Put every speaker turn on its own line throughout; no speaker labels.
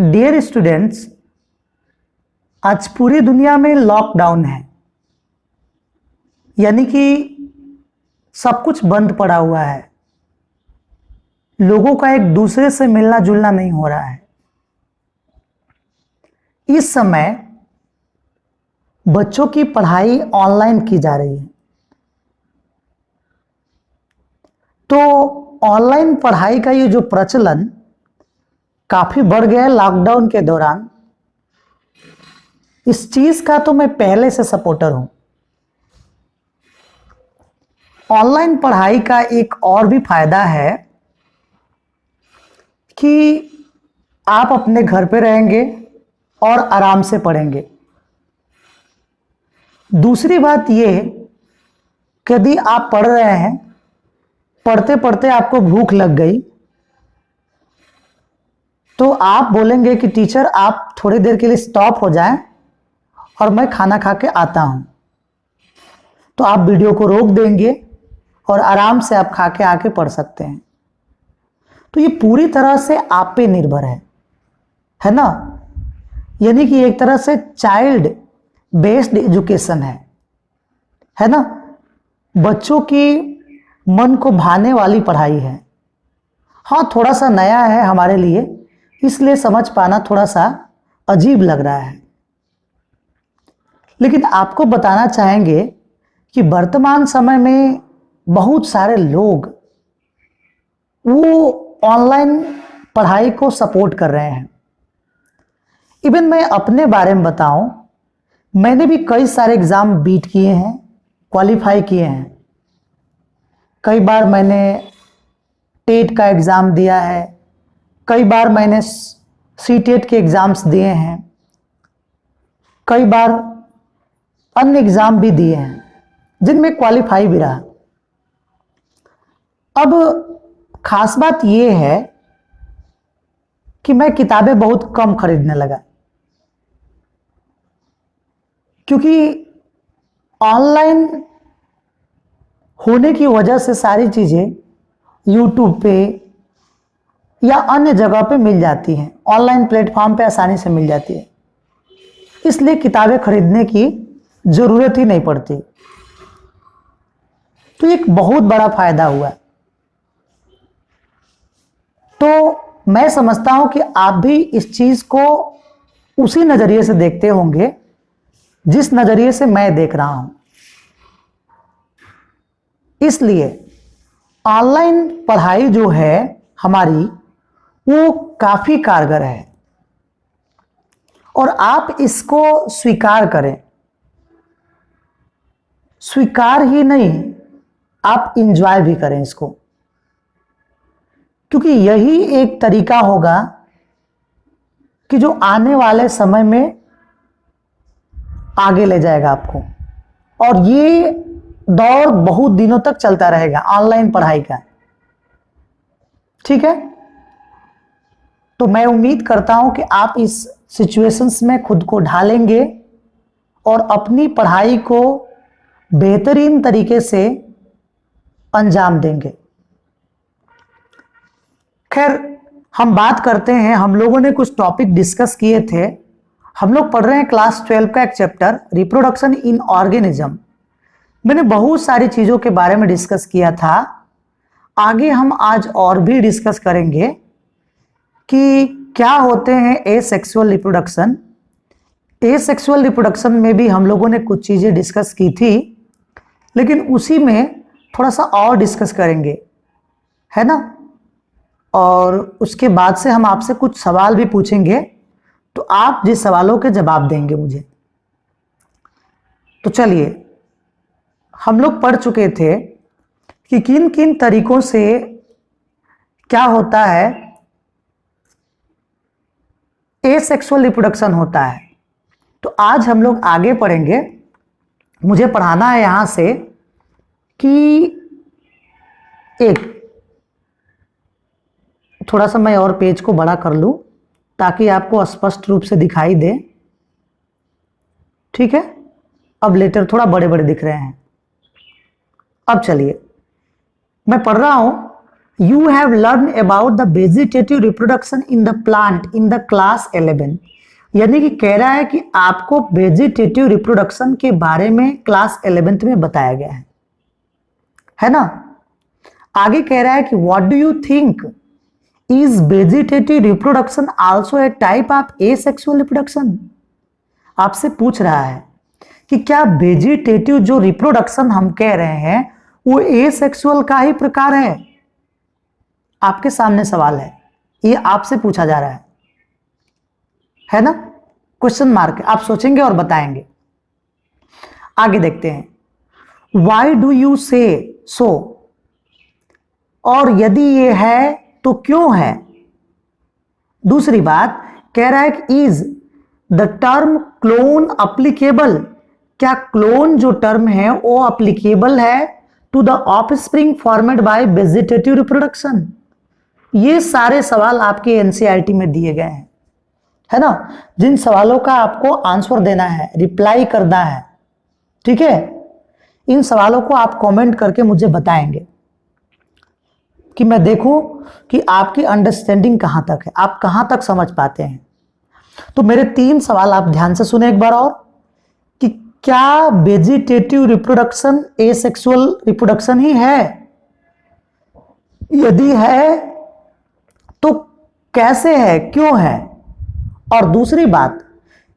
Dear students, आज पूरी दुनिया में लॉकडाउन है, यानी कि सब कुछ बंद पड़ा हुआ है। लोगों का एक दूसरे से मिलना जुलना नहीं हो रहा है। इस समय बच्चों की पढ़ाई ऑनलाइन की जा रही है। तो ऑनलाइन पढ़ाई का ये जो प्रचलन काफी बढ़ गया है लॉकडाउन के दौरान, इस चीज का तो मैं पहले से सपोर्टर हूं। ऑनलाइन पढ़ाई का एक और भी फायदा है कि आप अपने घर पे रहेंगे और आराम से पढ़ेंगे। दूसरी बात यह कि यदि आप पढ़ रहे हैं, पढ़ते पढ़ते आपको भूख लग गई, तो आप बोलेंगे कि टीचर आप थोड़ी देर के लिए स्टॉप हो जाएं और मैं खाना खा के आता हूं। तो आप वीडियो को रोक देंगे और आराम से आप खा के आके पढ़ सकते हैं। तो ये पूरी तरह से आप पे निर्भर है ना। यानी कि एक तरह से चाइल्ड बेस्ड एजुकेशन है ना। बच्चों की मन को भाने वाली पढ़ाई है। हाँ, थोड़ा सा नया है हमारे लिए, इसलिए समझ पाना थोड़ा सा अजीब लग रहा है। लेकिन आपको बताना चाहेंगे कि वर्तमान समय में बहुत सारे लोग वो ऑनलाइन पढ़ाई को सपोर्ट कर रहे हैं। इवन मैं अपने बारे में बताऊं, मैंने भी कई सारे एग्जाम बीट किए हैं, क्वालिफाई किए हैं। कई बार मैंने टेट का एग्ज़ाम दिया है, कई बार मैंने सीटेट के एग्ज़ाम्स दिए हैं, कई बार अन्य एग्ज़ाम भी दिए हैं जिनमें क्वालिफाई भी रहा। अब खास बात यह है कि मैं किताबें बहुत कम खरीदने लगा, क्योंकि ऑनलाइन होने की वजह से सारी चीज़ें यूट्यूब पे या अन्य जगह पे मिल जाती हैं, ऑनलाइन प्लेटफॉर्म पे आसानी से मिल जाती है। इसलिए किताबें खरीदने की ज़रूरत ही नहीं पड़ती। तो एक बहुत बड़ा फायदा हुआ। तो मैं समझता हूं कि आप भी इस चीज़ को उसी नज़रिए से देखते होंगे जिस नज़रिए से मैं देख रहा हूं। इसलिए ऑनलाइन पढ़ाई जो है हमारी, वो काफ़ी कारगर है और आप इसको स्वीकार करें। स्वीकार ही नहीं, आप इंजॉय भी करें इसको, क्योंकि यही एक तरीका होगा कि जो आने वाले समय में आगे ले जाएगा आपको। और ये दौर बहुत दिनों तक चलता रहेगा ऑनलाइन पढ़ाई का, ठीक है। तो मैं उम्मीद करता हूं कि आप इस सिचुएशंस में खुद को ढालेंगे और अपनी पढ़ाई को बेहतरीन तरीके से अंजाम देंगे। खैर, हम बात करते हैं, हम लोगों ने कुछ टॉपिक डिस्कस किए थे। हम लोग पढ़ रहे हैं क्लास 12 का एक चैप्टर, रिप्रोडक्शन इन ऑर्गेनिज्म। मैंने बहुत सारी चीज़ों के बारे में डिस्कस किया था। आगे हम आज और भी डिस्कस करेंगे कि क्या होते हैं एसेक्सुअल रिप्रोडक्शन। एसेक्सुअल रिप्रोडक्शन में भी हम लोगों ने कुछ चीज़ें डिस्कस की थी, लेकिन उसी में थोड़ा सा और डिस्कस करेंगे, है ना। और उसके बाद से हम आपसे कुछ सवाल भी पूछेंगे, तो आप जिस सवालों के जवाब देंगे मुझे। तो चलिए, हम लोग पढ़ चुके थे कि किन किन तरीकों से क्या होता है, एसेक्सुअल रिप्रोडक्शन होता है। तो आज हम लोग आगे पढ़ेंगे। मुझे पढ़ाना है यहां से कि एक थोड़ा सा मैं और पेज को बड़ा कर लूं ताकि आपको स्पष्ट रूप से दिखाई दे, ठीक है। अब लेटर थोड़ा बड़े बड़े दिख रहे हैं। अब चलिए, मैं पढ़ रहा हूं, you have learn about the vegetative reproduction in the plant in the class 11। यानी कि कह रहा है कि आपको वेजिटेटिव रिप्रोडक्शन के बारे में क्लास 11th में बताया गया है ना। आगे कह रहा है कि what do you think, is vegetative reproduction also a type of asexual reproduction. आपसे पूछ रहा है कि क्या वेजिटेटिव जो रिप्रोडक्शन हम कह रहे हैं वो एसेक्सुअल का ही प्रकार है। आपके सामने सवाल है, ये आपसे पूछा जा रहा है ना, क्वेश्चन मार्क। आप सोचेंगे और बताएंगे। आगे देखते हैं, वाई डू यू से सो, और यदि ये है तो क्यों है। दूसरी बात कह रहा है कि is the term clone applicable, क्या क्लोन जो टर्म है वो अप्लीकेबल है to the offspring formed by vegetative reproduction. ये सारे सवाल आपके एनसीईआरटी में दिए गए हैं, है ना, जिन सवालों का आपको आंसर देना है, रिप्लाई करना है। ठीक है, इन सवालों को आप कमेंट करके मुझे बताएंगे कि मैं देखूं कि आपकी अंडरस्टैंडिंग कहां तक है, आप कहां तक समझ पाते हैं। तो मेरे 3 सवाल आप ध्यान से सुने एक बार और, कि क्या वेजिटेटिव रिप्रोडक्शन एसेक्सुअल रिप्रोडक्शन ही है, यदि है तो कैसे है, क्यों है, और दूसरी बात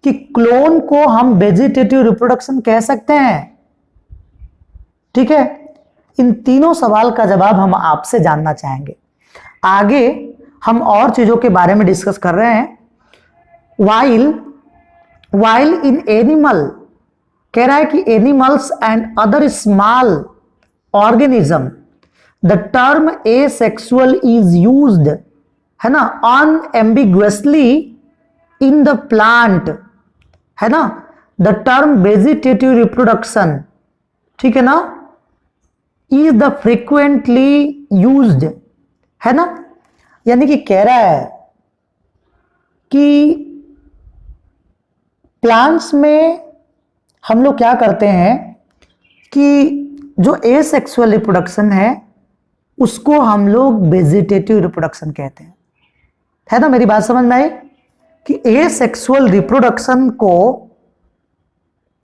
कि क्लोन को हम वेजिटेटिव रिप्रोडक्शन कह सकते हैं। ठीक है, इन तीनों सवाल का जवाब हम आपसे जानना चाहेंगे। आगे हम और चीजों के बारे में डिस्कस कर रहे हैं। वाइल इन एनिमल, कह रहा है कि animals and other small organism the term asexual is used, है ना, अनएम्बिगुअसली इन द प्लांट, है ना, द टर्म वेजिटेटिव रिप्रोडक्शन, ठीक है ना, इज द फ्रीक्वेंटली यूज्ड, है ना। यानी कि कह रहा है कि प्लांट्स में हम लोग क्या करते हैं कि जो एसेक्सुअल रिप्रोडक्शन है उसको हम लोग वेजिटेटिव रिप्रोडक्शन कहते हैं, है ना। मेरी बात समझ में आई कि एसेक्सुअल रिप्रोडक्शन को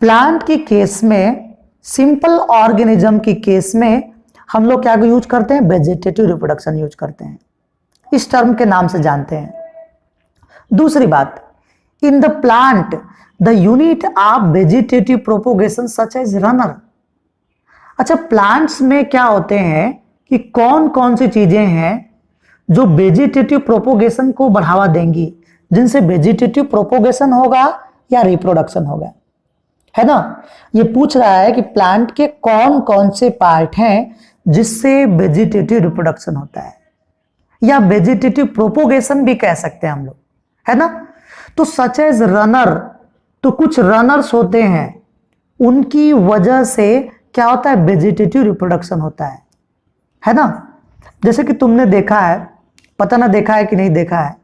प्लांट की केस में, सिंपल ऑर्गेनिज्म की केस में हम लोग क्या यूज करते हैं, वेजिटेटिव रिप्रोडक्शन यूज करते हैं, इस टर्म के नाम से जानते हैं। दूसरी बात, in the plant the unit of vegetative propagation such as runner. अच्छा, प्लांट्स में क्या होते हैं कि कौन कौन सी चीजें हैं जो वेजिटेटिव प्रोपोगेशन को बढ़ावा देंगी, जिनसे वेजिटेटिव प्रोपोगेशन होगा या रिप्रोडक्शन होगा, है ना। ये पूछ रहा है कि प्लांट के कौन कौन से पार्ट हैं जिससे वेजिटेटिव रिप्रोडक्शन होता है, या वेजिटेटिव प्रोपोगेशन भी कह सकते हैं हम लोग, है ना। तो सच एज रनर, तो कुछ रनर्स होते हैं, उनकी वजह से क्या होता है, वेजिटेटिव रिप्रोडक्शन होता है ना। जैसे कि तुमने देखा है, पता ना देखा है कि नहीं देखा है,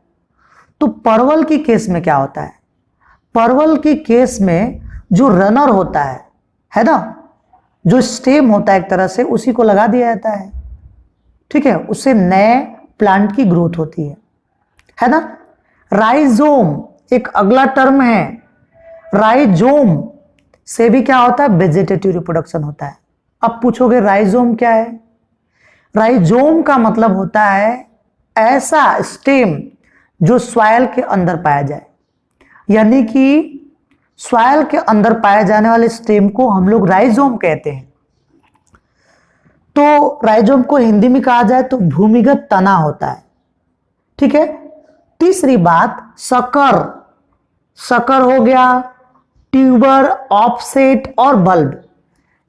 तो परवल की केस में क्या होता है, परवल की केस में जो रनर होता है ना, जो स्टेम होता है एक तरह से, उसी को लगा दिया जाता है। ठीक है, उससे नए प्लांट की ग्रोथ होती है ना। राइजोम एक अगला टर्म है, राइजोम से भी क्या होता है, वेजिटेटिव रिप्रोडक्शन होता है। अब पूछोगे राइजोम क्या है, राइजोम का मतलब होता है ऐसा स्टेम जो सॉइल के अंदर पाया जाए, यानी कि सॉइल के अंदर पाए जाने वाले स्टेम को हम लोग राइजोम कहते हैं। तो राइजोम को हिंदी में कहा जाए तो भूमिगत तना होता है। ठीक है, तीसरी बात, सकर, सकर हो गया, ट्यूबर, ऑफसेट और बल्ब,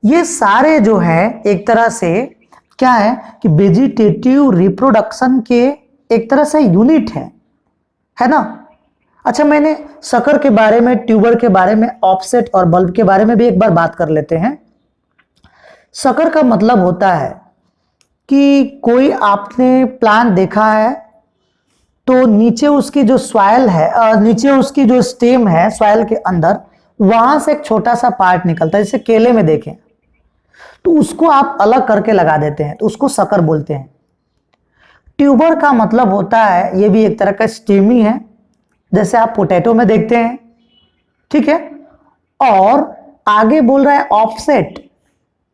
ये सारे जो है एक तरह से क्या है कि वेजिटेटिव रिप्रोडक्शन के एक तरह से यूनिट है ना। अच्छा, मैंने सकर के बारे में, ट्यूबर के बारे में, ऑफसेट और बल्ब के बारे में भी एक बार बात कर लेते हैं। सकर का मतलब होता है कि कोई आपने प्लांट देखा है तो नीचे उसकी जो सॉइल है, नीचे उसकी जो स्टेम है सॉइल के अंदर, वहां से एक छोटा सा पार्ट निकलता है, जैसे केले में देखें, तो उसको आप अलग करके लगा देते हैं, तो उसको सकर बोलते हैं। ट्यूबर का मतलब होता है, ये भी एक तरह का स्टेम ही है, जैसे आप पोटैटो में देखते हैं, ठीक है। और आगे बोल रहा है ऑफसेट,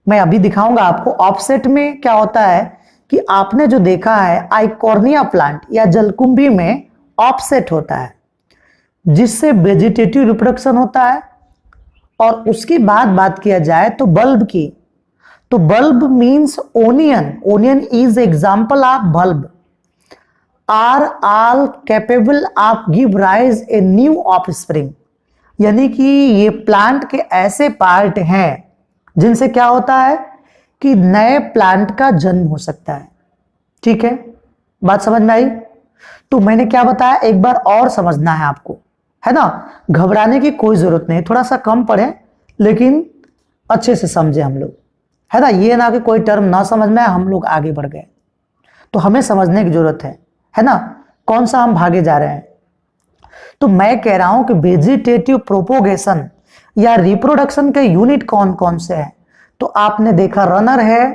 मैं अभी दिखाऊंगा आपको। ऑफसेट में क्या होता है कि आपने जो देखा है आइकॉर्निया प्लांट या जलकुंभी में ऑफसेट होता है, जिससे वेजिटेटिव रिप्रोडक्शन होता है। और उसकी बात किया जाए तो बल्ब की, तो bulb means onion, onion is example of bulb, are all capable of give rise a new offspring, यानी कि ये प्लांट के ऐसे पार्ट हैं जिनसे क्या होता है कि नए प्लांट का जन्म हो सकता है, ठीक है। बात समझ में आई? तो मैंने क्या बताया, एक बार और समझना है आपको, है ना। घबराने की कोई जरूरत नहीं, थोड़ा सा कम पढ़े लेकिन अच्छे से समझे हम लोग, है ना। ये ना कि कोई टर्म ना समझ में आए हम लोग आगे बढ़ गए, तो हमें समझने की जरूरत है ना। कौन सा हम भागे जा रहे हैं। तो मैं कह रहा हूं कि वेजिटेटिव प्रोपोगेशन या रिप्रोडक्शन के यूनिट कौन कौन से हैं। तो आपने देखा रनर है,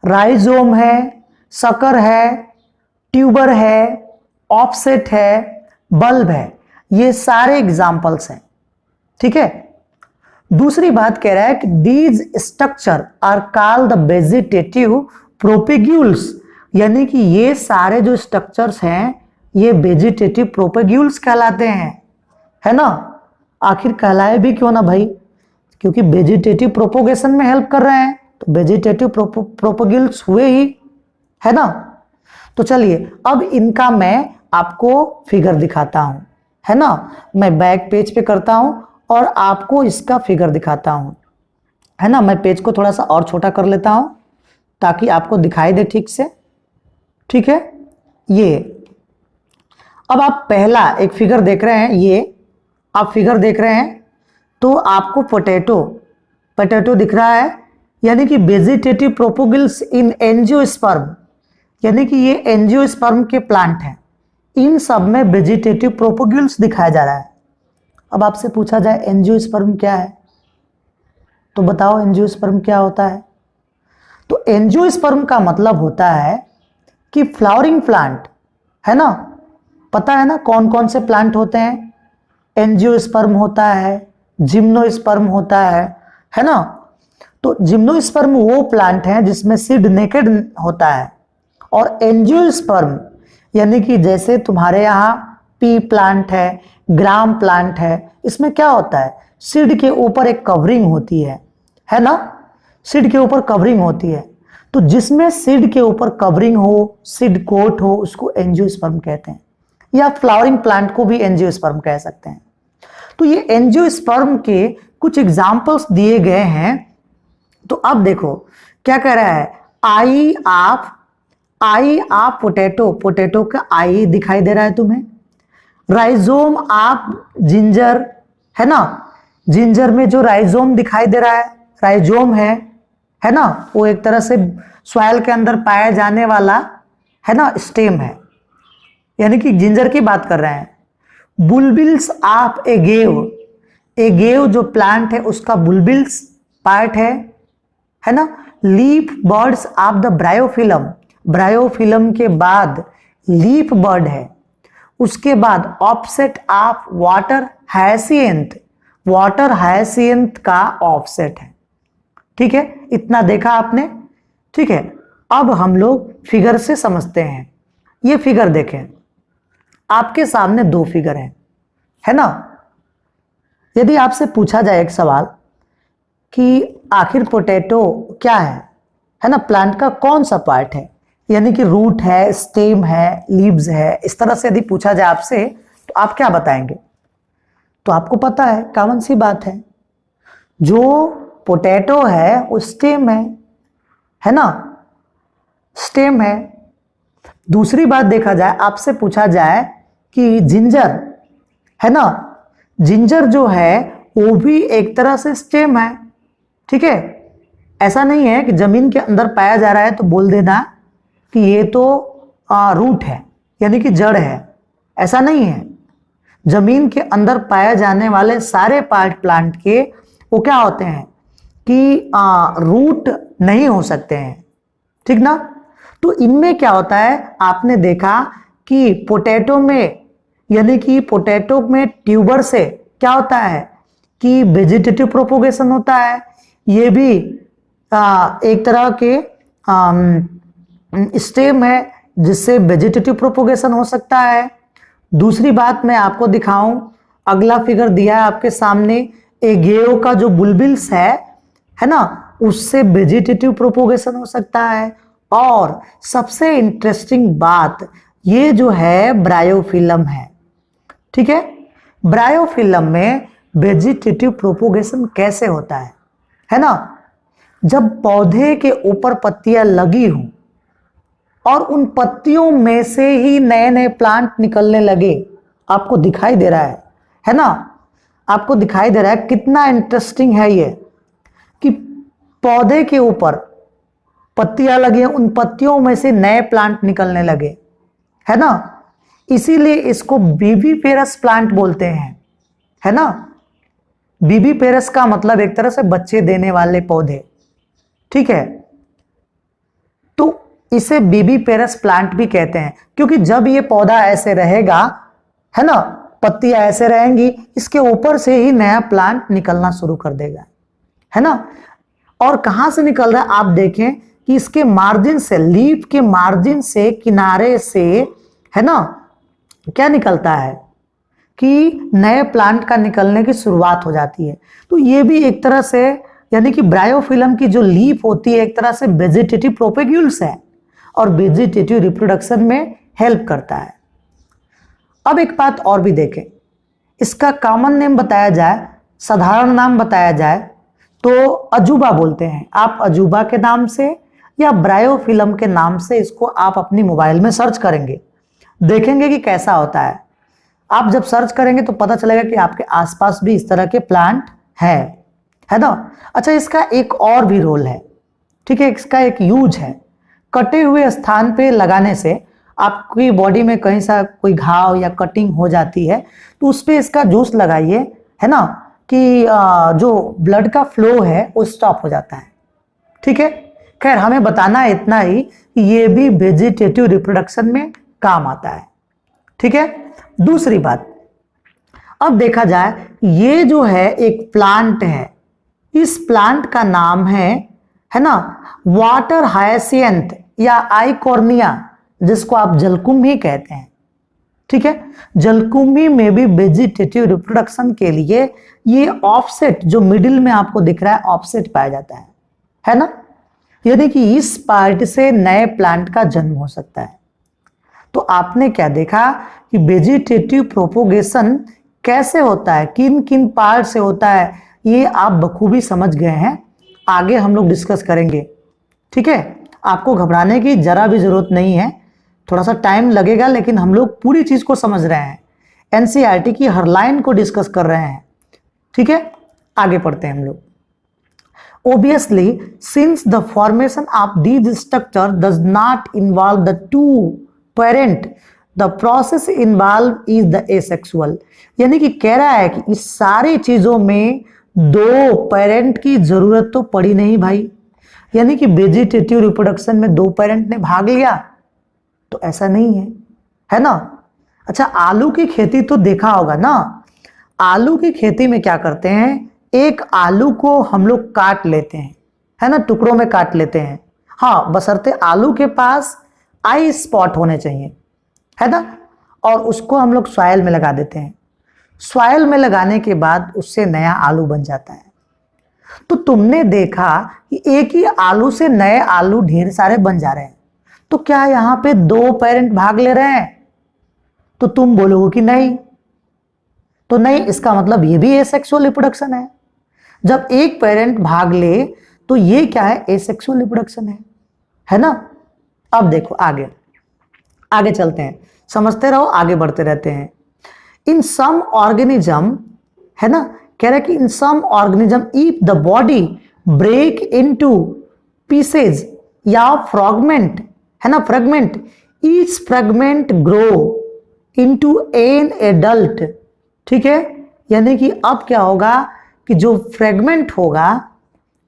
राइजोम है, सकर है, ट्यूबर है, ऑफसेट है, बल्ब है, ये सारे एग्जाम्पल्स हैं, ठीक है। दूसरी बात कह रहा है कि these structure are called the vegetative propagules, यानी कि ये सारे जो स्ट्रक्चर्स हैं ये वेजिटेटिव प्रोपेग्यूल्स कहलाते हैं, है ना। आखिर कहलाए भी क्यों ना भाई, क्योंकि वेजिटेटिव प्रोपोगेशन में हेल्प कर रहे हैं, तो वेजिटेटिव प्रोपेग्यूल्स हुए ही, है ना। तो चलिए अब इनका मैं आपको फिगर दिखाता हूं, है ना। मैं बैक पेज पे करता हूं और आपको इसका फिगर दिखाता हूं, है ना। मैं पेज को थोड़ा सा और छोटा कर लेता हूं ताकि आपको दिखाई दे ठीक से, ठीक है। ये अब आप पहला एक फिगर देख रहे हैं, ये आप फिगर देख रहे हैं, तो आपको पोटैटो दिख रहा है, यानी कि वेजिटेटिव प्रोपोगिल्स इन एंजियोस्पर्म, यानी कि ये एंजियोस्पर्म के प्लांट हैं, इन सब में वेजिटेटिव प्रोपोगिल्स दिखाया जा रहा है। अब आपसे पूछा जाए एंजियोस्पर्म क्या है, तो बताओ एंजियोस्पर्म क्या होता है। तो एंजियोस्पर्म का मतलब होता है कि फ्लावरिंग प्लांट, है ना। पता है ना कौन कौन से प्लांट होते हैं, एंजियोस्पर्म होता है, जिम्नोस्पर्म होता है ना। तो जिम्नोस्पर्म वो प्लांट है जिसमें सीड नेकेड होता है, और एंजियोस्पर्म यानी कि जैसे तुम्हारे यहाँ पी प्लांट है, ग्राम प्लांट है, इसमें क्या होता है, सीड के ऊपर एक कवरिंग होती है ना। सीड के ऊपर कवरिंग होती है, तो जिसमें सीड के ऊपर कवरिंग हो, सीड कोट हो, उसको एंजियोस्पर्म कहते हैं, या फ्लावरिंग प्लांट को भी एंजियोस्पर्म कह सकते हैं। तो ये एंजियोस्पर्म के कुछ एग्जाम्पल्स दिए गए हैं। तो अब देखो क्या कह रहा है, आई आप पोटैटो का आई दिखाई दे रहा है तुम्हें। राइजोम आप जिंजर, है ना, जिंजर में जो राइजोम दिखाई दे रहा है, राइजोम है ना, वो एक तरह से सॉइल के अंदर पाया जाने वाला, है ना, स्टेम है, यानी कि जिंजर की बात कर रहे हैं। बुलबिल्स ऑफ एगेव जो प्लांट है उसका बुलबिल्स पार्ट है ना। Leaf birds of the bryophyllum के बाद लीफ बर्ड है। उसके बाद ऑफसेट ऑफ वाटर हायसियंथ का ऑफसेट है, ठीक है। इतना देखा आपने, ठीक है। अब हम लोग फिगर से समझते हैं। ये फिगर देखें, आपके सामने दो फिगर हैं, है ना। यदि आपसे पूछा जाए एक सवाल कि आखिर पोटैटो क्या है ना, प्लांट का कौन सा पार्ट है, यानी कि रूट है, स्टेम है, लीव्स है, इस तरह से यदि पूछा जाए आपसे तो आप क्या बताएंगे। तो आपको पता है, कॉमन सी बात है, जो पोटैटो है वो स्टेम है ना, स्टेम है। दूसरी बात देखा जाए, आपसे पूछा जाए कि जिंजर, है ना, जिंजर जो है वो भी एक तरह से स्टेम है, ठीक है। ऐसा नहीं है कि जमीन के अंदर पाया जा रहा है तो बोल देना कि ये तो रूट है, यानी कि जड़ है, ऐसा नहीं है। जमीन के अंदर पाए जाने वाले सारे पार्ट प्लांट के वो क्या होते हैं कि रूट नहीं हो सकते हैं, ठीक ना। तो इनमें क्या होता है, आपने देखा कि पोटैटो में, यानी कि पोटैटो में ट्यूबर से क्या होता है कि वेजिटेटिव प्रोपोगेशन होता है। ये भी एक तरह के स्टेम है जिससे वेजिटेटिव प्रोपोगेशन हो सकता है। दूसरी बात मैं आपको दिखाऊं, अगला फिगर दिया है आपके सामने, गेहूं का जो बुलबिल्स है ना, उससे वेजिटेटिव प्रोपोगेशन हो सकता है। और सबसे इंटरेस्टिंग बात, ये जो है ब्रायोफिलम है, ठीक है। ब्रायोफिलम में वेजिटेटिव प्रोपोगेशन कैसे होता है ना, जब पौधे के ऊपर पत्तियां लगी हों और उन पत्तियों में से ही नए नए प्लांट निकलने लगे। आपको दिखाई दे रहा है ना, आपको दिखाई दे रहा है, कितना इंटरेस्टिंग है ये कि पौधे के ऊपर पत्तियां लगी, उन पत्तियों में से नए प्लांट निकलने लगे, है ना। इसीलिए इसको बीबीपेरस प्लांट बोलते हैं, है ना। बीबीपेरस का मतलब एक तरह से बच्चे देने वाले पौधे, ठीक है। तो इसे बीबीपेरस प्लांट भी कहते हैं, क्योंकि जब ये पौधा ऐसे रहेगा, है ना, पत्तियां ऐसे रहेंगी, इसके ऊपर से ही नया प्लांट निकलना शुरू कर देगा, है ना। और कहां से निकल रहा है, आप देखें कि इसके मार्जिन से, लीफ के मार्जिन से, किनारे से, है ना, क्या निकलता है कि नए प्लांट का निकलने की शुरुआत हो जाती है। तो ये भी एक तरह से, यानी कि ब्रायोफिलम की जो लीफ होती है एक तरह से वेजिटेटिव प्रोपेग्यूल्स है और वेजिटेटिव रिप्रोडक्शन में हेल्प करता है। अब एक बात और भी देखें, इसका कॉमन नेम बताया जाए, साधारण नाम बताया जाए तो अजूबा बोलते हैं। आप अजूबा के नाम से या ब्रायोफिलम के नाम से इसको आप अपनी मोबाइल में सर्च करेंगे, देखेंगे कि कैसा होता है। आप जब सर्च करेंगे तो पता चलेगा कि आपके आसपास भी इस तरह के प्लांट है ना। अच्छा, इसका एक और भी रोल है, ठीक है, इसका एक यूज है। कटे हुए स्थान पे लगाने से आपकी बॉडी में कहीं सा कोई घाव या कटिंग हो जाती है तो उस पर इसका जूस लगाइए, है ना, कि जो ब्लड का फ्लो है वो स्टॉप हो जाता है, ठीक है। खैर, हमें बताना है इतना ही कि ये भी वेजिटेटिव रिप्रोडक्शन में काम आता है, ठीक है। दूसरी बात, अब देखा जाए, ये जो है एक प्लांट है, इस प्लांट का नाम है ना, वाटर हायसियंथ या आइकॉर्निया, जिसको आप जलकुंभी कहते हैं, ठीक है। जलकुंभी में भी वेजिटेटिव रिप्रोडक्शन के लिए ये ऑफसेट, जो मिडिल में आपको दिख रहा है ऑफसेट, पाया जाता है ना। यानी कि इस पार्ट से नए प्लांट का जन्म हो सकता है। तो आपने क्या देखा कि वेजिटेटिव प्रोपोगेशन कैसे होता है, किन किन पार्ट से होता है, ये आप बखूबी समझ गए हैं। आगे हम लोग डिस्कस करेंगे, ठीक है। आपको घबराने की जरा भी जरूरत नहीं है, थोड़ा सा टाइम लगेगा, लेकिन हम लोग पूरी चीज को समझ रहे हैं, एनसीईआरटी की हर लाइन को डिस्कस कर रहे हैं, ठीक है। आगे पढ़ते हैं हम लोग। Obviously, since the formation of these structure does not involve the two parent, the process involved is the asexual। यानी कि कह रहा है कि इस सारी चीजों में दो पेरेंट की जरूरत तो पड़ी नहीं भाई, यानी कि वेजिटेटिव रिप्रोडक्शन में दो पेरेंट ने भाग लिया, तो ऐसा नहीं है ना। अच्छा, आलू की खेती तो देखा होगा ना, आलू की खेती में क्या करते हैं, एक आलू को हम लोग काट लेते हैं, है ना, टुकड़ों में काट लेते हैं, हाँ, बशर्ते आलू के पास आई स्पॉट होने चाहिए, है ना। और उसको हम लोग सॉइल में लगा देते हैं। सॉइल में लगाने के बाद उससे नया आलू बन जाता है। तो तुमने देखा कि एक ही आलू से नए आलू ढेर सारे बन जा रहे हैं, तो क्या यहां पे दो पेरेंट भाग ले रहे हैं? तो तुम बोलोगे कि नहीं, तो नहीं, इसका मतलब ये भी एसेक्सुअल रिप्रोडक्शन है। जब एक पेरेंट भाग ले तो ये क्या है, एसेक्सुअल रिप्रोडक्शन है ना। अब देखो, आगे आगे चलते हैं, समझते रहो, आगे बढ़ते रहते हैं। इन सम ऑर्गेनिज्म, है ना, कह रहे कि in some organism if the body break into pieces या फ्रैगमेंट, है ना, fragment, each fragment grow into an adult, ठीक है। यानी कि अब क्या होगा कि जो फ्रैगमेंट होगा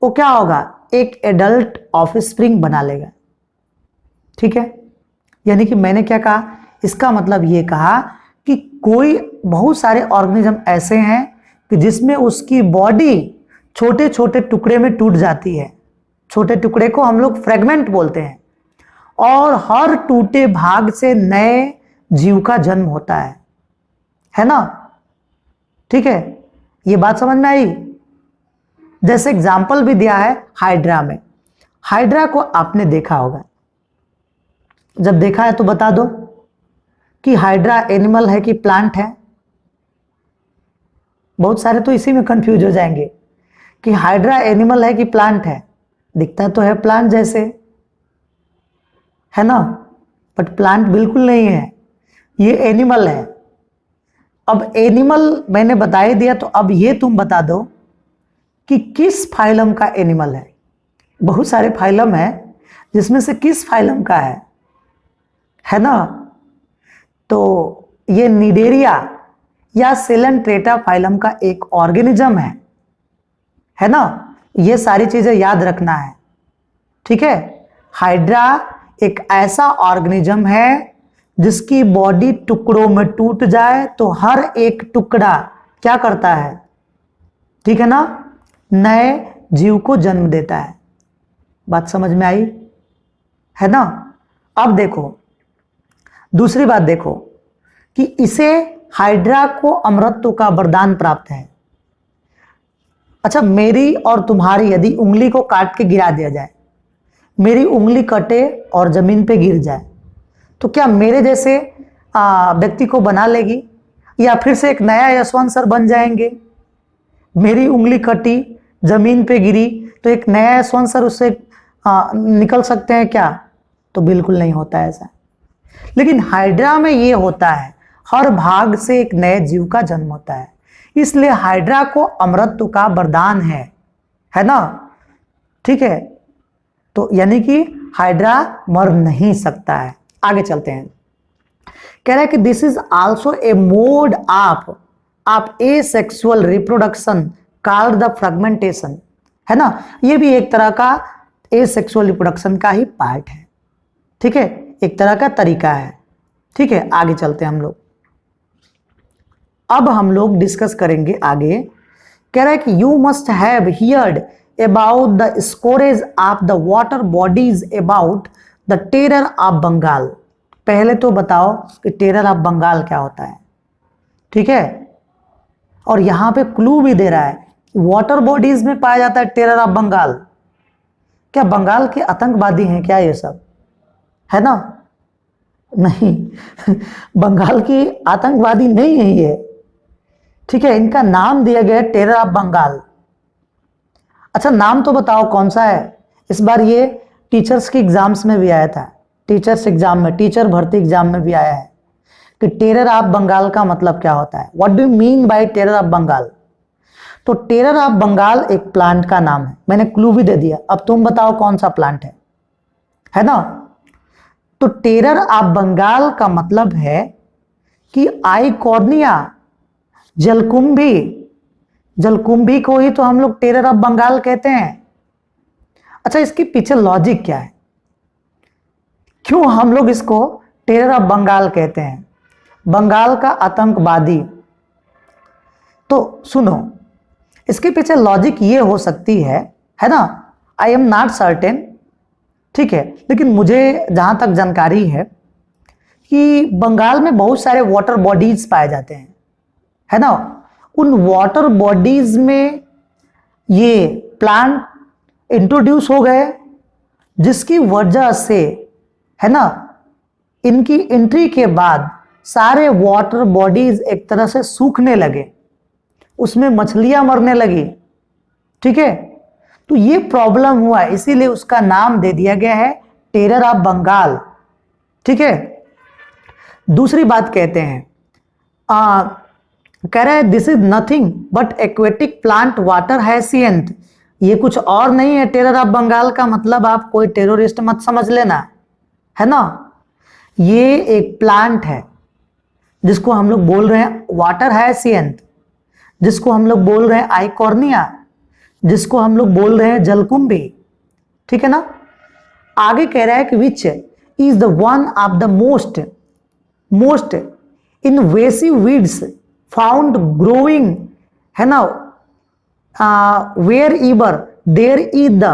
वो क्या होगा, एक एडल्ट ऑफस्प्रिंग बना लेगा, ठीक है, यानी कि मैंने क्या कहा, इसका मतलब ये कहा कि कोई बहुत सारे ऑर्गेनिज्म ऐसे हैं कि जिसमें उसकी बॉडी छोटे छोटे टुकड़े में टूट जाती है, छोटे टुकड़े को हम लोग फ्रेगमेंट बोलते हैं, और हर टूटे भाग से नए जीव का जन्म होता है ना। ठीक है, ये बात समझ में आई। जैसे एग्जाम्पल भी दिया है हाइड्रा में। हाइड्रा को आपने देखा होगा, जब देखा है तो बता दो कि हाइड्रा एनिमल है कि प्लांट है। बहुत सारे तो इसी में कंफ्यूज हो जाएंगे कि हाइड्रा एनिमल है कि प्लांट है। दिखता तो है प्लांट जैसे, है ना, बट प्लांट बिल्कुल नहीं है, ये एनिमल है। अब एनिमल मैंने बता ही दिया, तो अब ये तुम बता दो कि किस फाइलम का एनिमल है। बहुत सारे फाइलम है, जिसमें से किस फाइलम का है ना। तो ये निडेरिया या सेलेंट्रेटा फाइलम का एक ऑर्गेनिज्म है ना। ये सारी चीजें याद रखना है, ठीक है। हाइड्रा एक ऐसा ऑर्गेनिज्म है जिसकी बॉडी टुकड़ों में टूट जाए तो हर एक टुकड़ा क्या करता है, ठीक है ना, नए जीव को जन्म देता है। बात समझ में आई, है ना। अब देखो दूसरी बात, देखो कि इसे हाइड्रा को अमरत्व का वरदान प्राप्त है। अच्छा, मेरी और तुम्हारी यदि उंगली को काट के गिरा दिया जाए, मेरी उंगली कटे और जमीन पे गिर जाए, तो क्या मेरे जैसे व्यक्ति को बना लेगी, या फिर से एक नया यशवंत सर बन जाएंगे। मेरी उंगली कटी, जमीन पे गिरी, तो एक नया यशवंत सर उससे निकल सकते हैं क्या? तो बिल्कुल नहीं होता है ऐसा। लेकिन हाइड्रा में ये होता है, हर भाग से एक नए जीव का जन्म होता है, इसलिए हाइड्रा को अमरत्व का वरदान है ना। ठीक है, तो यानी कि हाइड्रा मर नहीं सकता है। आगे चलते हैं, कह रहा है कि this is also a mode of A sexual reproduction called the fragmentation, है ना। ये भी एक तरह का ए सेक्सुअल रिप्रोडक्शन का ही पार्ट है, ठीक है, एक तरह का तरीका है। ठीक है, आगे चलते हैं हम लोग। अब हम लोग डिस्कस करेंगे आगे। कह रहा है कि you must have heard about the scourge of the water bodies about the terror of Bengal. पहले तो बताओ कि टेरर ऑफ बंगाल क्या होता है, ठीक है। और यहां पे क्लू भी दे रहा है, वाटर बॉडीज में पाया जाता है टेरर ऑफ बंगाल। क्या बंगाल के आतंकवादी हैं क्या ये सब, है ना? नहीं बंगाल की आतंकवादी नहीं है ये, ठीक है। इनका नाम दिया गया टेरर ऑफ बंगाल। अच्छा, नाम तो बताओ कौन सा है। इस बार ये टीचर्स के एग्जाम्स में भी आया था, टीचर्स एग्जाम में, टीचर भर्ती एग्जाम में भी आया है कि टेरर ऑफ बंगाल का मतलब क्या होता है। What do you mean by terror of Bengal? तो टेरर ऑफ बंगाल एक प्लांट का नाम है, मैंने क्लू भी दे दिया। अब तुम बताओ कौन सा प्लांट है ना। तो टेरर ऑफ बंगाल का मतलब है कि आइकॉर्निया जलकुंभी, जलकुंभी को ही तो हम लोग टेरर ऑफ बंगाल कहते हैं। अच्छा, इसके पीछे लॉजिक क्या है, क्यों हम लोग इसको टेरर ऑफ बंगाल कहते हैं, बंगाल का आतंकवादी? तो सुनो, इसके पीछे लॉजिक ये हो सकती है ना। आई एम नॉट सर्टेन, ठीक है, लेकिन मुझे जहां तक जानकारी है कि बंगाल में बहुत सारे वाटर बॉडीज पाए जाते हैं, है ना। उन वाटर बॉडीज में ये प्लांट इंट्रोड्यूस हो गए, जिसकी वजह से, है ना, इनकी एंट्री के बाद सारे वाटर बॉडीज एक तरह से सूखने लगे, उसमें मछलियां मरने लगी, ठीक है। तो ये प्रॉब्लम हुआ, इसीलिए उसका नाम दे दिया गया है टेरर ऑफ बंगाल, ठीक है। दूसरी बात कहते हैं, कह रहे हैं this is nothing but aquatic plant water hyacinth. ये कुछ और नहीं है टेरर ऑफ बंगाल का मतलब, आप कोई टेररिस्ट मत समझ लेना, है ना। ये एक प्लांट है जिसको हम लोग बोल रहे हैं वाटर हैसियंट, जिसको हम लोग बोल रहे हैं आइकॉर्निया, जिसको हम लोग बोल रहे हैं जलकुंभी, ठीक है ना। आगे कह रहा है कि विच is the one of the most invasive weeds found growing, है ना, wherever there is the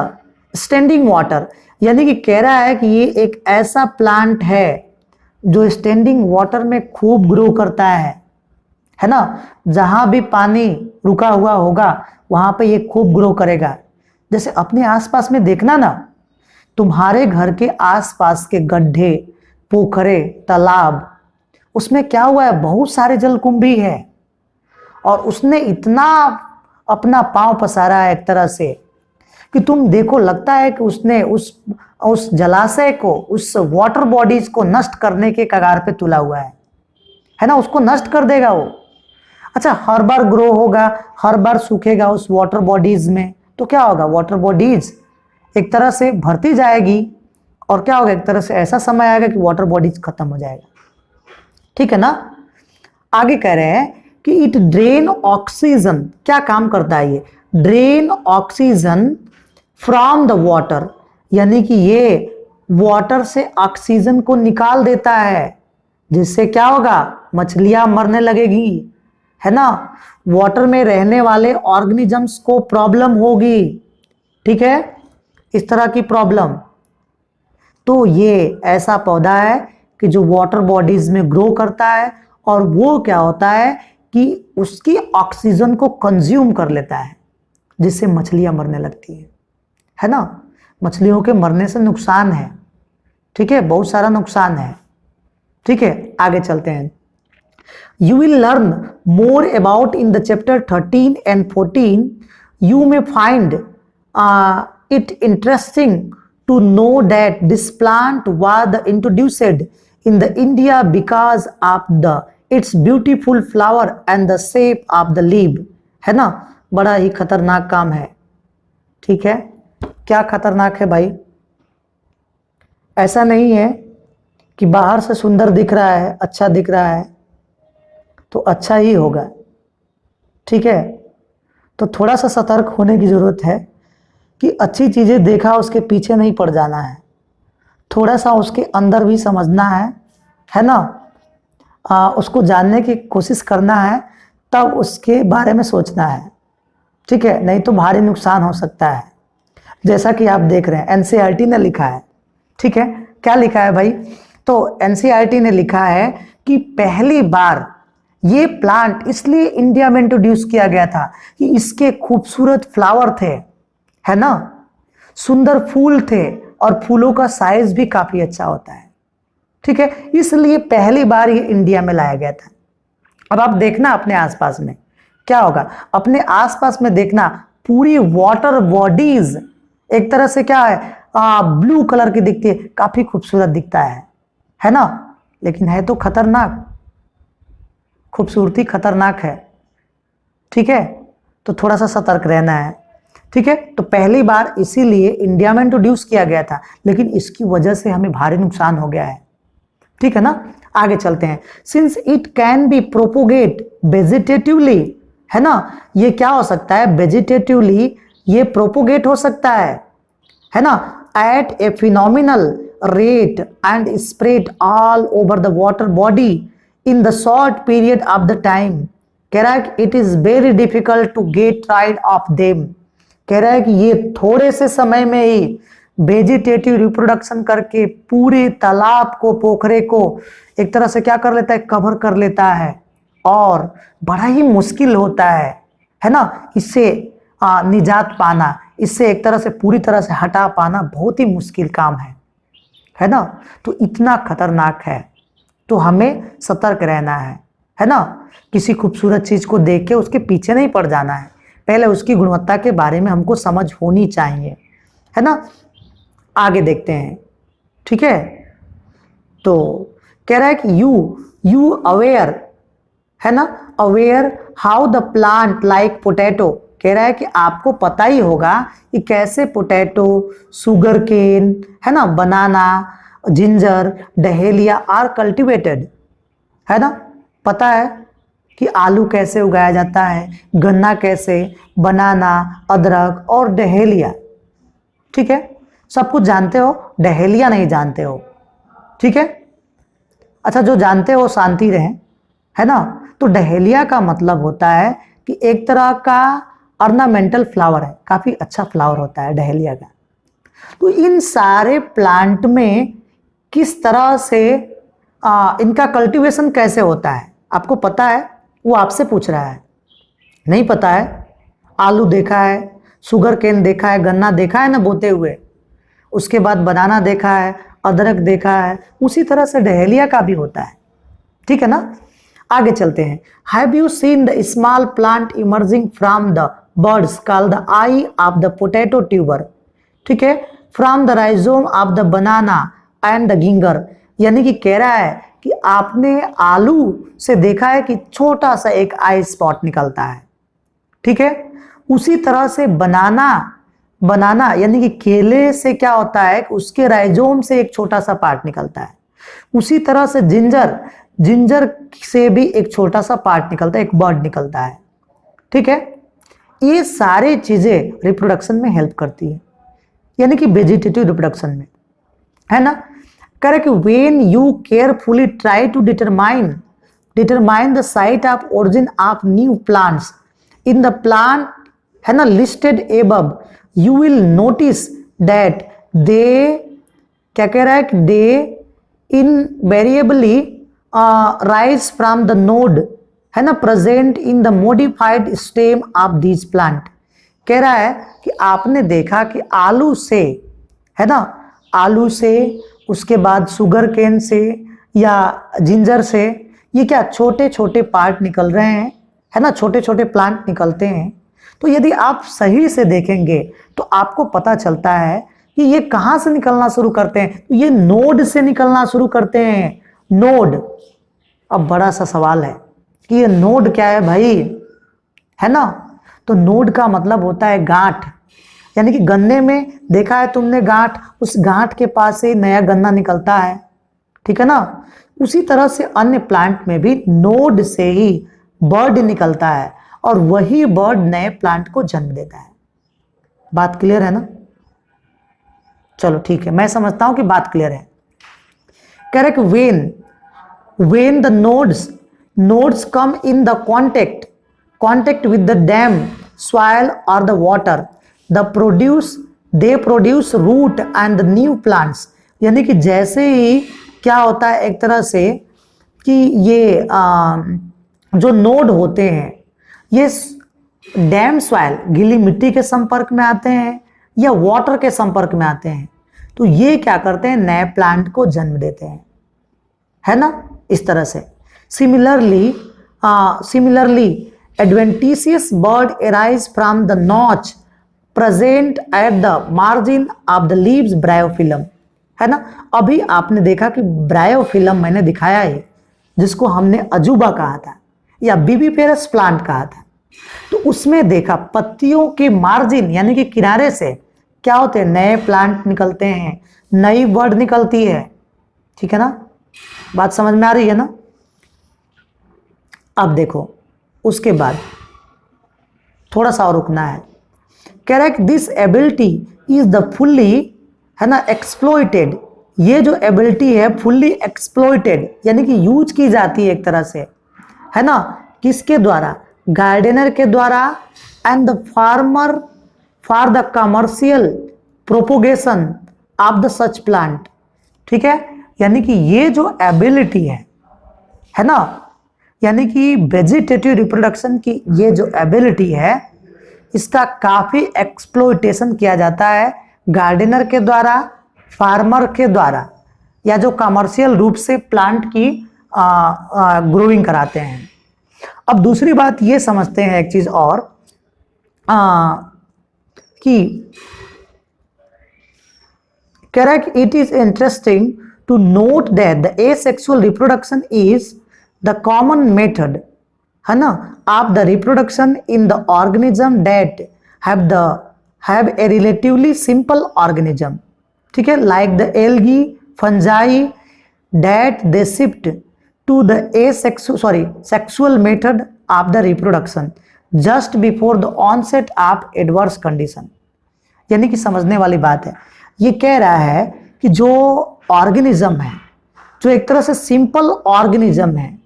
standing water। यानी कि कह रहा है कि ये एक ऐसा प्लांट है जो स्टैंडिंग वाटर में खूब ग्रो करता है ना, जहां भी पानी रुका हुआ होगा वहां पे ये खूब ग्रो करेगा। जैसे अपने आसपास में देखना ना, तुम्हारे घर के आसपास के गड्ढे, पोखरे, तालाब, उसमें क्या हुआ है, बहुत सारे जलकुंभी है और उसने इतना अपना पांव पसारा है एक तरह से कि तुम देखो, लगता है कि उसने उस जलाशय को, उस वाटर बॉडीज को नष्ट करने के कगार पे तुला हुआ है ना, उसको नष्ट कर देगा वो। अच्छा, हर बार ग्रो होगा, हर बार सूखेगा उस वाटर बॉडीज में, तो क्या होगा, वाटर बॉडीज एक तरह से भरती जाएगी और क्या होगा, एक तरह से ऐसा समय आएगा कि वाटर बॉडीज खत्म हो जाएगा। ठीक है ना। आगे कह रहे हैं कि इट ड्रेन ऑक्सीजन, क्या काम करता है ये, drain oxygen from the water, यानी कि ये वाटर से ऑक्सीजन को निकाल देता है, जिससे क्या होगा, मछलियां मरने लगेगी, है ना, वाटर में रहने वाले ऑर्गेनिजम्स को प्रॉब्लम होगी। ठीक है, इस तरह की प्रॉब्लम। तो ये ऐसा पौधा है कि जो वाटर बॉडीज में ग्रो करता है और वो क्या होता है कि उसकी ऑक्सीजन को कंज्यूम कर लेता है, जिससे मछलियां मरने लगती है ना। मछलियों के मरने से नुकसान है, ठीक है, बहुत सारा नुकसान है। ठीक है, आगे चलते हैं। You will learn more about in the chapter 13 and 14. You may find it interesting to know that this plant was introduced in the India because of its beautiful flower and the shape of the leaf, है ना। बड़ा ही खतरनाक काम है। ठीक है, क्या खतरनाक है भाई, ऐसा नहीं है कि बाहर से सुंदर दिख रहा है, अच्छा दिख रहा है तो अच्छा ही होगा। ठीक है, तो थोड़ा सा सतर्क होने की ज़रूरत है कि अच्छी चीज़ें देखा उसके पीछे नहीं पड़ जाना है, थोड़ा सा उसके अंदर भी समझना है ना, उसको जानने की कोशिश करना है, तब उसके बारे में सोचना है। ठीक है, नहीं तो भारी नुकसान हो सकता है। जैसा कि आप देख रहे हैं एनसीईआरटी ने लिखा है। ठीक है, क्या लिखा है भाई, तो एनसीईआरटी ने लिखा है कि पहली बार ये प्लांट इसलिए इंडिया में इंट्रोड्यूस किया गया था कि इसके खूबसूरत फ्लावर थे, है ना, सुंदर फूल थे और फूलों का साइज भी काफी अच्छा होता है। ठीक है, इसलिए पहली बार ये इंडिया में लाया गया था। अब आप देखना अपने आसपास में क्या होगा, अपने आसपास में देखना पूरी वाटर बॉडीज एक तरह से क्या है, ब्लू कलर की दिखती है, काफी खूबसूरत दिखता है ना, लेकिन है तो खतरनाक, खूबसूरती खतरनाक है। ठीक है, तो थोड़ा सा सतर्क रहना है। ठीक है, तो पहली बार इसीलिए इंडिया में इंट्रोड्यूस किया गया था, लेकिन इसकी वजह से हमें भारी नुकसान हो गया है। ठीक है ना, आगे चलते हैं। Since it can be propagate vegetatively, है ना, ये क्या हो सकता है, वेजिटेटिवली ये प्रोपोगेट हो सकता है ना, at a phenomenal rate and spread all over the water body in the short period of the time। कह रहा है कि it is very difficult to get rid of them। कह रहा है कि ये थोड़े से समय में ही वेजिटेटिव रिप्रोडक्शन करके पूरे तालाब को, पोखरे को एक तरह से क्या कर लेता है, कवर कर लेता है, और बड़ा ही मुश्किल होता है ना, इससे निजात पाना, इससे एक तरह से पूरी तरह से हटा पाना बहुत ही मुश्किल काम है ना। तो इतना खतरनाक है, तो हमें सतर्क रहना है ना। किसी खूबसूरत चीज को देख के उसके पीछे नहीं पड़ जाना है, पहले उसकी गुणवत्ता के बारे में हमको समझ होनी चाहिए, है ना। आगे देखते हैं। ठीक है, तो कह रहा है कि यू अवेयर, है ना, aware how the plant like potato. कह रहा है कि आपको पता ही होगा कि कैसे पोटैटो, सुगर केन, है ना, बनाना, जिंजर, डहेलिया आर कल्टिवेटेड, है ना। पता है कि आलू कैसे उगाया जाता है, गन्ना कैसे, बनाना, अदरक और डहेलिया। ठीक है, सब कुछ जानते हो, डहेलिया नहीं जानते हो, ठीक है। अच्छा, जो जानते हो शांति रहें, है ना। तो डहेलिया का मतलब होता है कि एक तरह का ऑर्नामेंटल फ्लावर है, काफी अच्छा फ्लावर होता है डहेलिया का। तो इन सारे प्लांट में किस तरह से इनका कल्टीवेशन कैसे होता है आपको पता है? वो आपसे पूछ रहा है, नहीं पता है? आलू देखा है, शुगर केन देखा है, गन्ना देखा है ना बोते हुए, उसके बाद बनाना देखा है, अदरक देखा है, उसी तरह से डहेलिया का भी होता है, ठीक है ना। आगे चलते हैं। Have you seen the small plant emerging from the birds called the I of the potato tuber, ठीक है, from the rhizome of the banana and the ginger. यानी कि कह रहा है कि आपने आलू से देखा है कि छोटा सा एक आई स्पॉट निकलता है, ठीक है। उसी तरह से बनाना यानी कि केले से क्या होता है कि उसके राइजोम से एक छोटा सा पार्ट निकलता है। उसी तरह से जिंजर से भी एक छोटा सा पार्ट निकलता है, एक बर्ड निकलता है, ठीक है। ये सारी चीजें रिप्रोडक्शन में हेल्प करती है, यानी कि वेजिटेटिव रिप्रोडक्शन में, है ना। Correct. When you carefully try to determine the site of origin of new plants in the plant, है ना, listed above, you will notice that they, क्या कह रहा है कि they invariably arise from the node, है ना, present in the modified stem of this plant. कह रहा है कि आपने देखा कि आलू से, है ना, आलू से, उसके बाद शुगर केन से या जिंजर से, ये क्या छोटे छोटे पार्ट निकल रहे हैं, है ना, छोटे छोटे प्लांट निकलते हैं। तो यदि आप सही से देखेंगे तो आपको पता चलता है कि ये कहाँ से निकलना शुरू करते हैं, तो ये नोड से निकलना शुरू करते हैं। नोड। अब बड़ा सा सवाल है कि ये नोड क्या है भाई, है ना। तो नोड का मतलब होता है गांठ, यानी कि गन्ने में देखा है तुमने गांठ, उस गांठ के पास से नया गन्ना निकलता है, ठीक है ना। उसी तरह से अन्य प्लांट में भी नोड से ही बर्ड निकलता है और वही बर्ड नए प्लांट को जन्म देता है। बात क्लियर है ना? चलो ठीक है, मैं समझता हूं कि बात क्लियर है। Correct. when the nodes come in the contact with the dam, soil or the water, they produce root and the new plants। यानी कि जैसे ही क्या होता है एक तरह से कि ये जो नोड होते हैं ये डैम सॉइल, गीली मिट्टी के संपर्क में आते हैं या वाटर के संपर्क में आते हैं, तो ये क्या करते हैं, नए प्लांट को जन्म देते हैं, है ना, इस तरह से। Similarly adventitious bird arise from the notch present at the margin of the leaves bryophyllum, है ना। अभी आपने देखा कि ब्रायोफिलम मैंने दिखाया है, जिसको हमने अजूबा कहा था या बीबीफेरस प्लांट कहा था। तो उसमें देखा पत्तियों के मार्जिन यानी कि किनारे से क्या होते हैं, नए प्लांट निकलते हैं, नई बर्ड निकलती है, ठीक है ना। बात समझ में आ रही है ना? अब देखो उसके बाद थोड़ा सा और रुकना है। Correct. This ability is the fully, है ना, एक्सप्लॉइटेड। ये जो एबिलिटी है फुल्ली एक्सप्लॉइटेड यानी कि यूज की जाती है एक तरह से, है ना, किसके द्वारा, गार्डनर के द्वारा, and the farmer for the commercial propagation of the such plant, ठीक है। यानी कि ये जो एबिलिटी है ना, यानी कि वेजिटेटिव रिप्रोडक्शन की ये जो एबिलिटी है, इसका काफी एक्सप्लॉइटेशन किया जाता है गार्डनर के द्वारा, फार्मर के द्वारा, या जो कमर्शियल रूप से प्लांट की ग्रोइंग कराते हैं। अब दूसरी बात ये समझते हैं एक चीज और कि correct, it is interesting to note that the asexual reproduction is the common method, है ना, of the reproduction in the organism that have a relatively simple organism, ठीक है, like the algae, fungi, that they shift to the sexual method of the reproduction just before the onset of adverse condition। यानी कि समझने वाली बात है, ये कह रहा है कि जो ऑर्गेनिज्म है जो एक तरह से सिंपल ऑर्गेनिज्म है,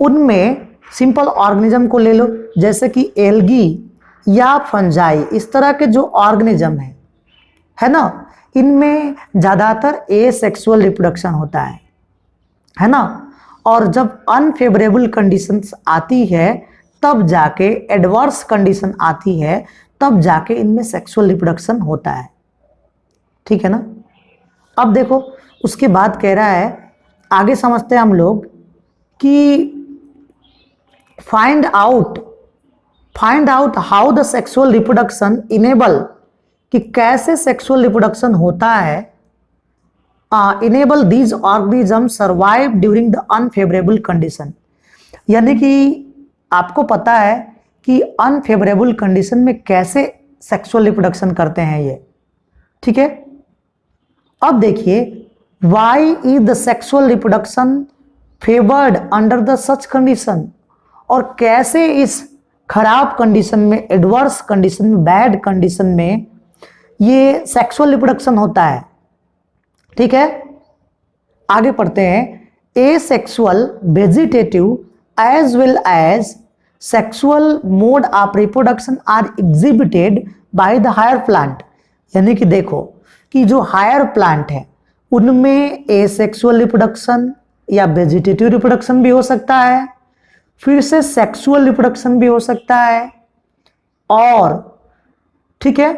उनमें सिंपल ऑर्गेनिज्म को ले लो, जैसे कि एल्गी या फंजाई, इस तरह के जो ऑर्गेनिज्म है ना, इनमें ज्यादातर एसेक्सुअल रिप्रोडक्शन होता है ना। और जब अनफेवरेबल कंडीशंस आती है, तब जाके एडवर्स कंडीशन आती है, तब जाके इनमें सेक्सुअल रिप्रोडक्शन होता है, ठीक है ना। अब देखो उसके बाद कह रहा है, आगे समझते हैं हम लोग कि find out how the sexual reproduction enable, कि कैसे सेक्सुअल रिप्रोडक्शन होता है, enable these organism survive during the unfavourable condition. यानी कि आपको पता है कि अनफेवरेबल कंडीशन में कैसे सेक्सुअल रिप्रोडक्शन करते हैं ये, ठीक है। अब देखिए, why is the sexual reproduction favoured under the such condition, और कैसे इस खराब कंडीशन में, एडवर्स कंडीशन में, बैड कंडीशन में ये सेक्सुअल रिप्रोडक्शन होता है, ठीक है। आगे पढ़ते हैं, asexual vegetative as well as sexual mode of reproduction are exhibited by the higher plant. यानी कि देखो कि जो हायर प्लांट है उनमें एसेक्सुअल रिप्रोडक्शन या वेजिटेटिव रिप्रोडक्शन भी हो सकता है, फिर से सेक्सुअल रिप्रोडक्शन भी हो सकता है, और ठीक है,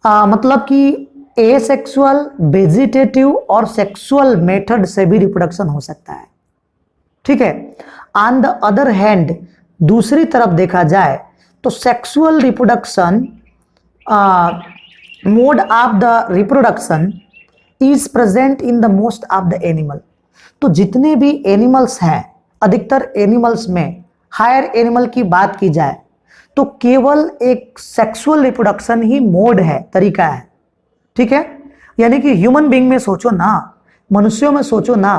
मतलब कि एसेक्सुअल, वेजिटेटिव और सेक्सुअल मेथड से भी रिप्रोडक्शन हो सकता है, ठीक है। ऑन द अदर हैंड, दूसरी तरफ देखा जाए तो sexual reproduction mode of the reproduction is present in the most of the animal. तो जितने भी एनिमल्स हैं, अधिकतर एनिमल्स में, हायर एनिमल की बात की जाए तो केवल एक सेक्सुअल रिप्रोडक्शन ही मोड है, तरीका है, ठीक है। यानी कि ह्यूमन बीइंग में सोचो ना, मनुष्यों में सोचो ना,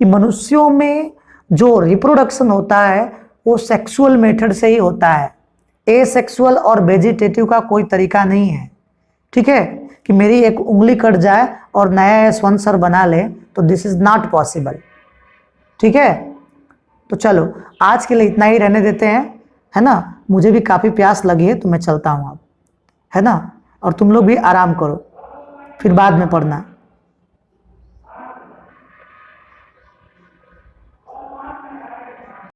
कि मनुष्यों में जो रिप्रोडक्शन होता है वो सेक्सुअल मेथड से ही होता है, एसेक्सुअल और वेजिटेटिव का कोई तरीका नहीं है, ठीक है। कि मेरी एक उंगली कट जाए और नया यशवंत सर बना ले, तो दिस इज नॉट पॉसिबल, ठीक है। तो चलो आज के लिए इतना ही रहने देते हैं, है ना। मुझे भी काफ़ी प्यास लगी है, तो मैं चलता हूँ अब, है ना। और तुम लोग भी आराम करो, फिर बाद में पढ़ना।